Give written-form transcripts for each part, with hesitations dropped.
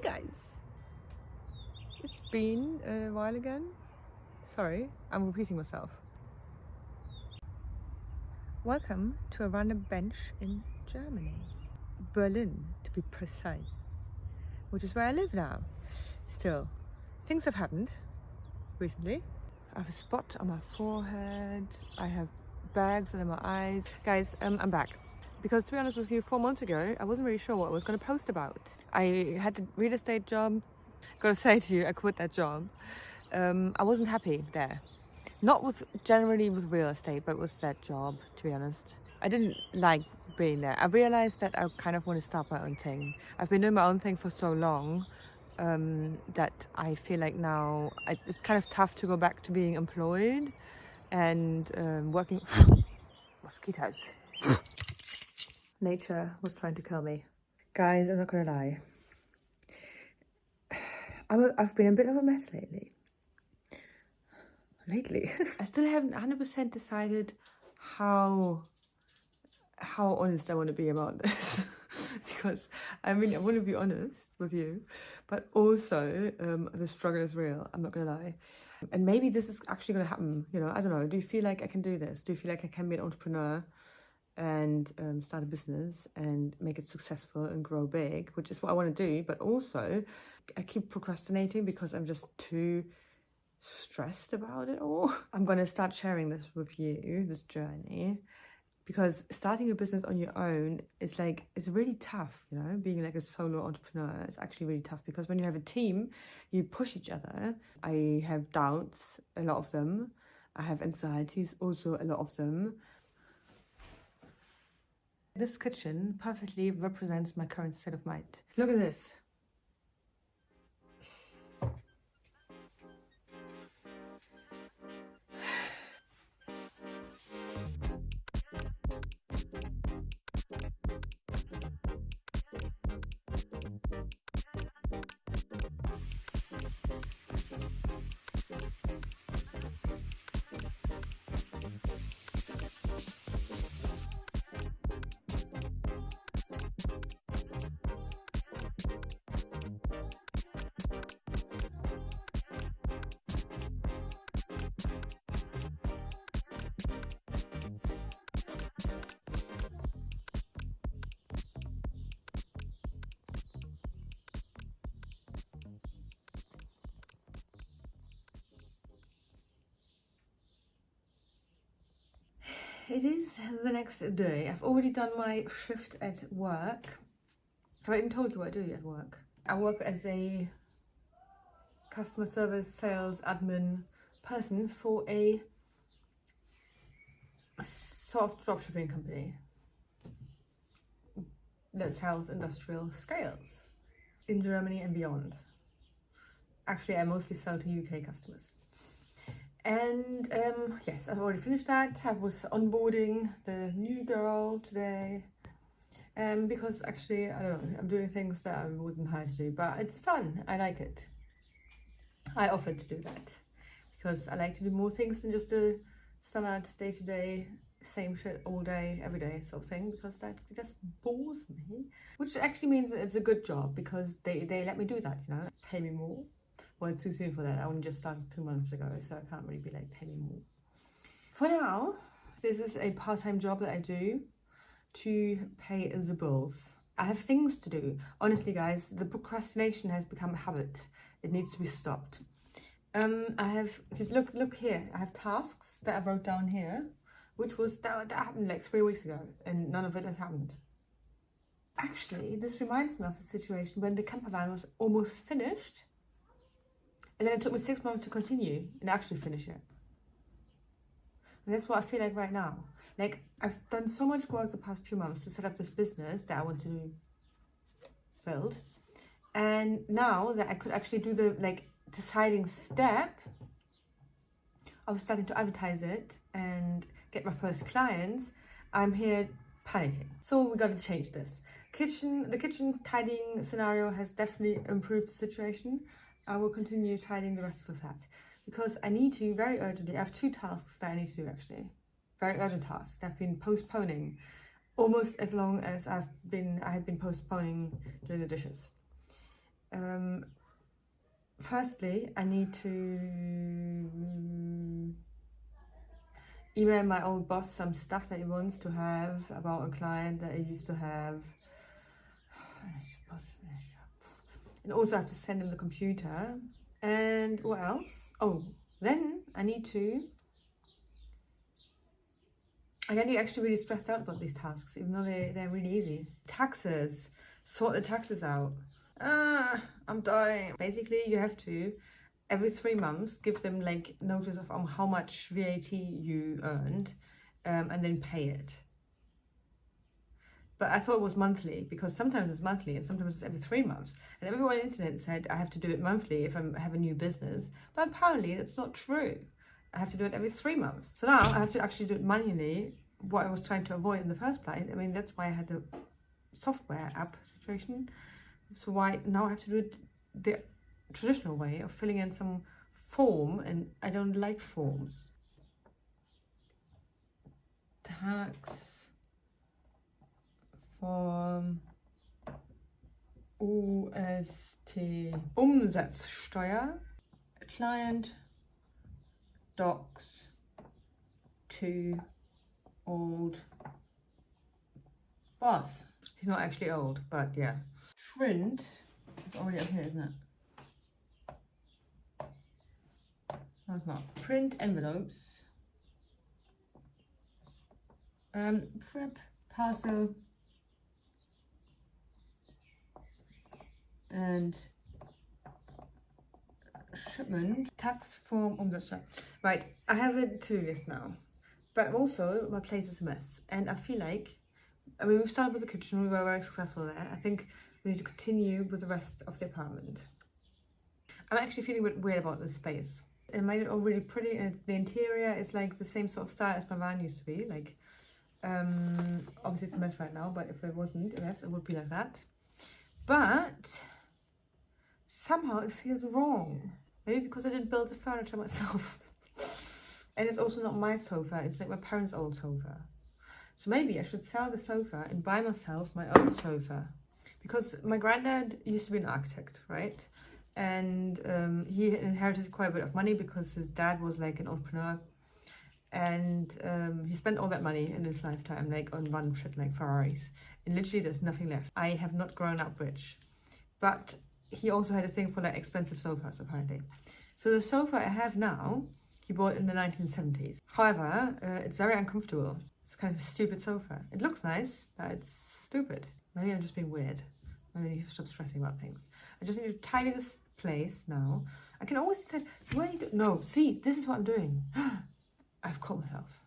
Hi guys! It's been a while again. Sorry, I'm repeating myself. Welcome to a random bench in Germany. Berlin, to be precise. Which is where I live now. Still, things have happened recently. I have a spot on my forehead. I have bags under my eyes. Guys, I'm back. Because to be honest with you, 4 months ago, I wasn't really sure what I was going to post about. I had a real estate job. Gotta say to you, I quit that job. I wasn't happy there. Not generally with real estate, but with that job, to be honest. I didn't like being there. I realized that I kind of want to start my own thing. I've been doing my own thing for so long that I feel like now it's kind of tough to go back to being employed and working. Mosquitoes. Nature was trying to kill me. Guys, I'm not gonna lie. I've been a bit of a mess lately. I still haven't 100% decided how honest I want to be about this. Because, I mean, I want to be honest with you, but also the struggle is real, I'm not going to lie. And maybe this is actually going to happen, you know, I don't know. Do you feel like I can do this? Do you feel like I can be an entrepreneur and start a business and make it successful and grow big, which is what I want to do, but also I keep procrastinating because I'm just too stressed about it all. I'm going to start sharing this with you, this journey, because starting a business on your own is like, it's really tough, you know, being like a solo entrepreneur. It's actually really tough because when you have a team, you push each other. I have doubts, a lot of them. I have anxieties, also a lot of them. This kitchen perfectly represents my current state of mind. Look at this. It is the next day. I've already done my shift at work. Have I even told you what I do at work? I work as a customer service, sales, admin person for a soft dropshipping company that sells industrial scales in Germany and beyond. Actually, I mostly sell to UK customers. And yes, I've already finished that. I was onboarding the new girl today. Because actually, I don't know, I'm doing things that I wasn't hired to do, but it's fun. I like it. I offered to do that because I like to do more things than just a standard day-to-day, same shit all day, every day sort of thing, because that just bores me. Which actually means that it's a good job because they let me do that, you know, pay me more. Well, it's too soon for that. I only just started 2 months ago, so I can't really be like, pay me more. For now, this is a part-time job that I do to pay the bills. I have things to do. Honestly, guys, the procrastination has become a habit. It needs to be stopped. I have, just look here. I have tasks that I wrote down here, which was, that happened like 3 weeks ago, and none of it has happened. Actually, this reminds me of the situation when the camper van was almost finished, and then it took me 6 months to continue and actually finish it. And that's what I feel like right now. Like, I've done so much work the past few months to set up this business that I want to build. And now that I could actually do the, like, deciding step of starting to advertise it and get my first clients, I'm here panicking. So we got to change this. The kitchen tidying scenario has definitely improved the situation. I will continue tidying the rest of the flat because I need to very urgently. I have 2 tasks that I need to do actually. Very urgent tasks that I've been postponing almost as long as I had been postponing doing the dishes. Firstly, I need to email my old boss some stuff that he wants to have about a client that I used to have. And also I have to send him the computer. And what else? Oh, then I get actually really stressed out about these tasks, even though they're really easy. Taxes. Sort the taxes out. I'm dying. Basically, you have to, every 3 months, give them like notice of how much VAT you earned, and then pay it. But I thought it was monthly, because sometimes it's monthly and sometimes it's every 3 months. And everyone on the internet said I have to do it monthly if I have a new business. But apparently that's not true. I have to do it every 3 months. So now I have to actually do it manually, what I was trying to avoid in the first place. I mean, that's why I had the software app situation. So why now I have to do it the traditional way of filling in some form, and I don't like forms. Tax form UST Umsatzsteuer client docs to old boss. He's not actually old, but yeah. Print, it's already up here, isn't it? No, it's not. Print envelopes. Prep parcel and shipment. Tax form Umsatzsteuer. Right, I have a to-do list now, but also my place is a mess, and I feel like, I mean, we've started with the kitchen, we were very successful there. I think we need to continue with the rest of the apartment. I'm actually feeling a bit weird about this space. It made it all really pretty, and the interior is like the same sort of style as my van used to be. Like, obviously it's a mess right now, but if it wasn't a mess, it would be like that. But somehow it feels wrong. Maybe because I didn't build the furniture myself. And it's also not my sofa, it's like my parents' old sofa. So maybe I should sell the sofa and buy myself my own sofa. Because my granddad used to be an architect, right? And he inherited quite a bit of money because his dad was like an entrepreneur. And he spent all that money in his lifetime, like on one shit like Ferraris. And literally there's nothing left. I have not grown up rich. But he also had a thing for like expensive sofas, apparently. So the sofa I have now, he bought in the 1970s. However, it's very uncomfortable. It's kind of a stupid sofa. It looks nice, but it's stupid. Maybe I'm just being weird. Maybe I need to stop stressing about things. I just need to tidy this place now. I can always say, wait, no, see, this is what I'm doing. I've caught myself.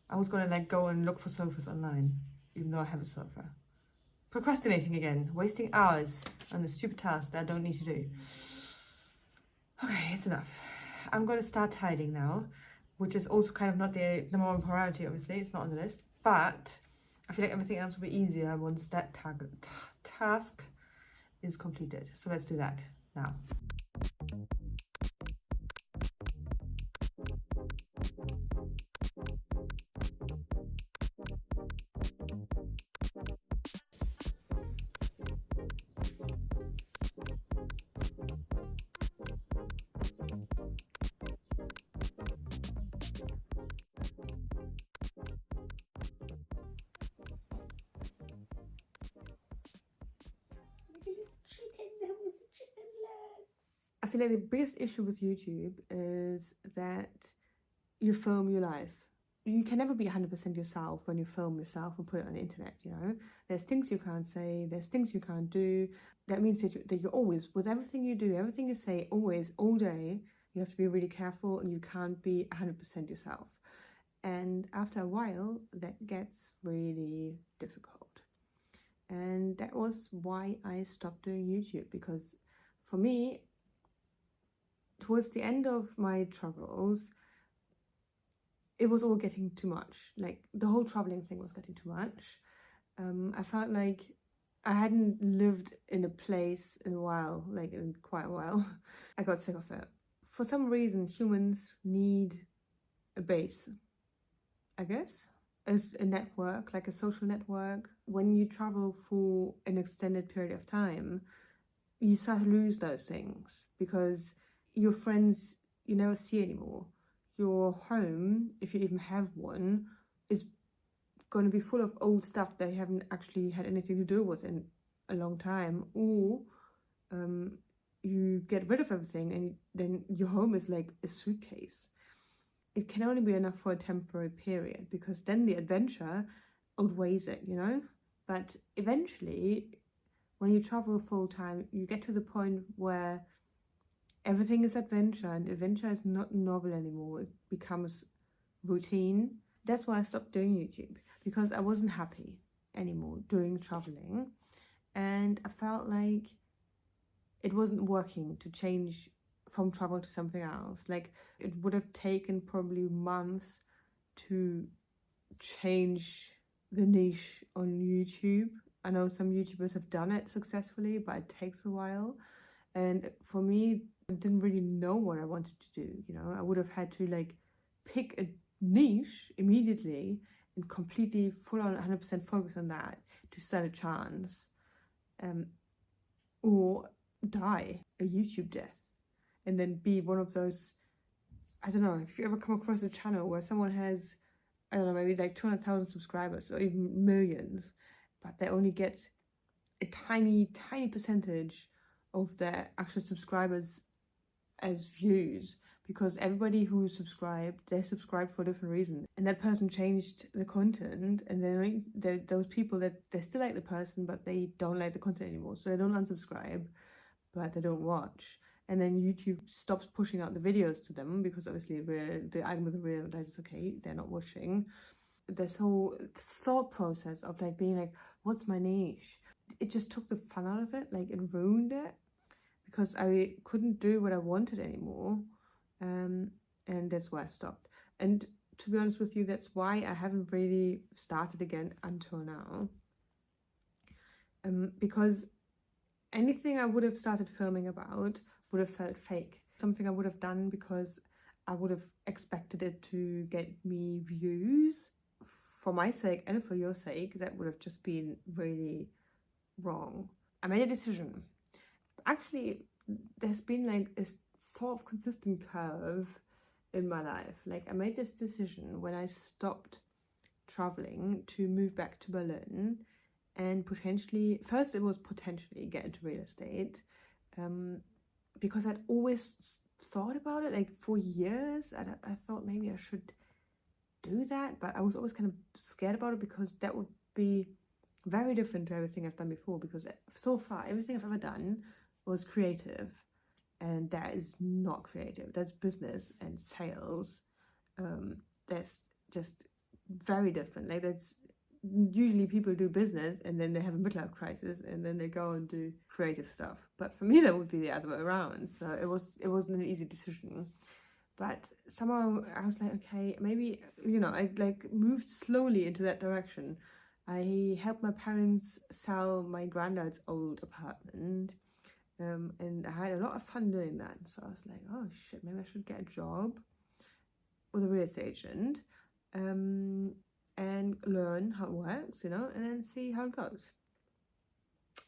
I was gonna like go and look for sofas online, even though I have a sofa. Procrastinating again, wasting hours on a stupid task that I don't need to do. Okay, it's enough. I'm gonna start tidying now, which is also kind of not the number one priority, obviously, it's not on the list, but I feel like everything else will be easier once that task is completed. So let's do that now. I feel like the biggest issue with YouTube is that you film your life. You can never be 100% yourself when you film yourself and put it on the internet, you know? There's things you can't say, there's things you can't do. That means that you're always, with everything you do, everything you say, always, all day, you have to be really careful and you can't be 100% yourself. And after a while, that gets really difficult. And that was why I stopped doing YouTube, because for me, towards the end of my travels, it was all getting too much. Like, the whole traveling thing was getting too much. I felt like I hadn't lived in a place in a while, like in quite a while. I got sick of it. For some reason, humans need a base, I guess, as a network, like a social network. When you travel for an extended period of time, you start to lose those things because your friends you never see anymore. Your home, if you even have one, is going to be full of old stuff that you haven't actually had anything to do with in a long time, or you get rid of everything and then your home is like a suitcase. It can only be enough for a temporary period because then the adventure outweighs it, But eventually, when you travel full time, you get to the point where everything is adventure, and adventure is not novel anymore. It becomes routine. That's why I stopped doing YouTube, because I wasn't happy anymore doing traveling, and I felt like it wasn't working to change from travel to something else. Like, it would have taken probably months to change the niche on YouTube. I know some YouTubers have done it successfully, but it takes a while. And for me, I didn't really know what I wanted to do. I would have had to like pick a niche immediately and completely full on 100% focus on that to stand a chance, or die a YouTube death, and then be one of those. I don't know if you ever come across a channel where someone has, I don't know, maybe like 200,000 subscribers or even millions, but they only get a tiny percentage of their actual subscribers as views, because everybody who subscribed, they subscribed for a different reason, and that person changed the content, and then those people that they still like the person but they don't like the content anymore, so they don't unsubscribe but they don't watch, and then YouTube stops pushing out the videos to them because obviously the algorithm realizes, okay, they're not watching. This whole thought process of like being like, what's my niche, it just took the fun out of it. Like, it ruined it because I couldn't do what I wanted anymore, and that's why I stopped. And to be honest with you, that's why I haven't really started again until now, because anything I would have started filming about would have felt fake. Something I would have done because I would have expected it to get me views for my sake and for your sake, that would have just been really wrong. I made a decision. Actually, there's been like a sort of consistent curve in my life. Like, I made this decision when I stopped traveling to move back to Berlin, and potentially, first it was potentially get into real estate, because I'd always thought about it, like for years. I thought maybe I should do that, but I was always kind of scared about it because that would be very different to everything I've done before, because so far everything I've ever done was creative, and that is not creative. That's business and sales. That's just very different. Like, that's usually people do business and then they have a midlife crisis and then they go and do creative stuff. But for me, that would be the other way around. So it wasn't an easy decision. But somehow I was like, okay, maybe, I like moved slowly into that direction. I helped my parents sell my granddad's old apartment, and I had a lot of fun doing that. So I was like, oh shit, maybe I should get a job with a real estate agent, and learn how it works, and then see how it goes.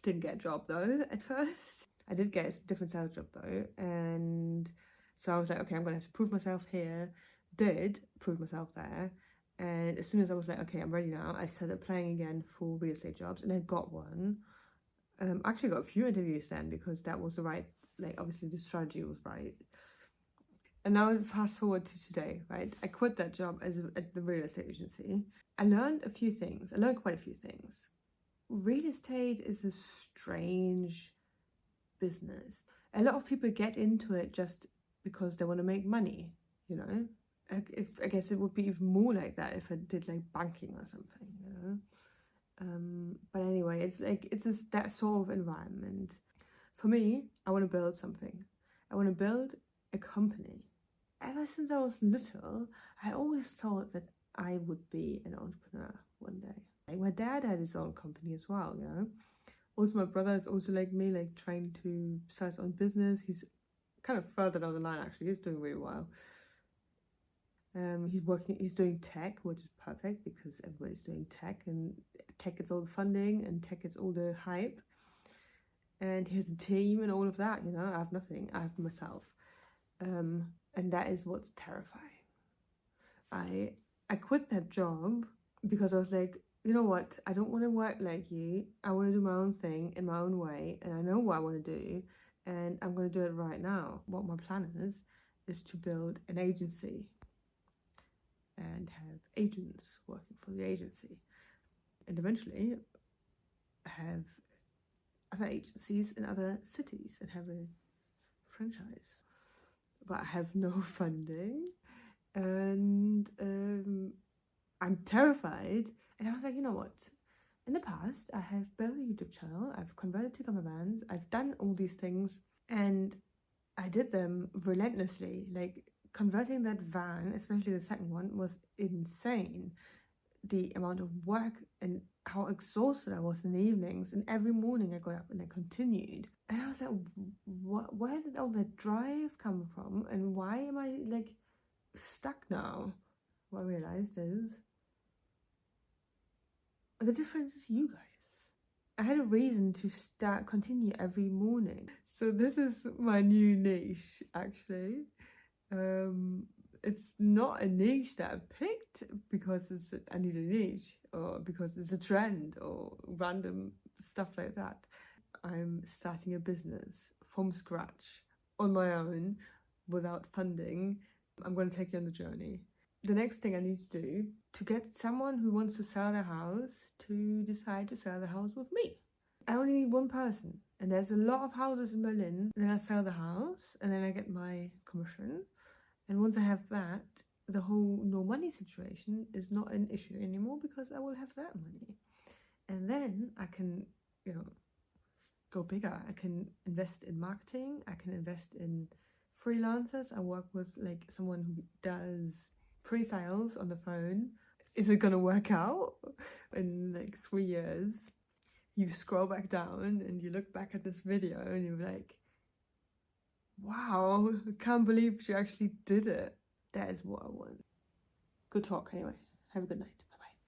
Didn't get a job though at first. I did get a different sales job though, and so I was like, okay, I'm gonna have to prove myself here. Did prove myself there, and as soon as I was like, okay, I'm ready now, I started applying again for real estate jobs, and I got one. Actually got a few interviews then, because that was the right, like, obviously the strategy was right. And now fast forward to today, right? I quit that job at the real estate agency. I learned a few things. I learned quite a few things. Real estate is a strange business. A lot of people get into it just because they want to make money, I guess it would be even more like that if I did like banking or something, But anyway, it's that sort of environment. For me, I want to build something. I want to build a company. Ever since I was little, I always thought that I would be an entrepreneur one day. Like, my dad had his own company as well, Also, my brother is also like me, like trying to start his own business. He's kind of further down the line, actually. He's doing really well. He's doing tech, which is perfect because everybody's doing tech, and tech gets all the funding and tech gets all the hype. and he has a team and all of that, you know. I have nothing. I have myself. And that is what's terrifying. I quit that job because I was like, you know what? I don't want to work like you. I want to do my own thing in my own way, and I know what I want to do, and I'm going to do it right now. What my plan is to build an agency and have agents working for the agency, and eventually have other agencies in other cities and have a franchise. But I have no funding, and I'm terrified. And I was like, you know what? In the past, I have built a YouTube channel, I've converted to cameramans, I've done all these things, and I did them relentlessly. Like, converting that van, especially the second one, was insane. The amount of work and how exhausted I was in the evenings, and every morning I got up and I continued. And I was like, where did all that drive come from, and why am I like stuck now? What I realized is the difference is you guys. I had a reason to continue every morning. So this is my new niche, actually. It's not a niche that I picked because I need a niche, or because it's a trend, or random stuff like that. I'm starting a business from scratch on my own without funding. I'm going to take you on the journey. The next thing I need to do to get someone who wants to sell their house to decide to sell the house with me. I only need one person, and there's a lot of houses in Berlin. Then I sell the house, and then I get my commission. And once I have that, the whole no money situation is not an issue anymore because I will have that money. And then I can, you know, go bigger. I can invest in marketing. I can invest in freelancers. I work with like someone who does pre-sales on the phone. Is it going to work out in like 3 years? You scroll back down and you look back at this video and you're like, wow, I can't believe she actually did it. That is what I want. Good talk anyway. Have a good night.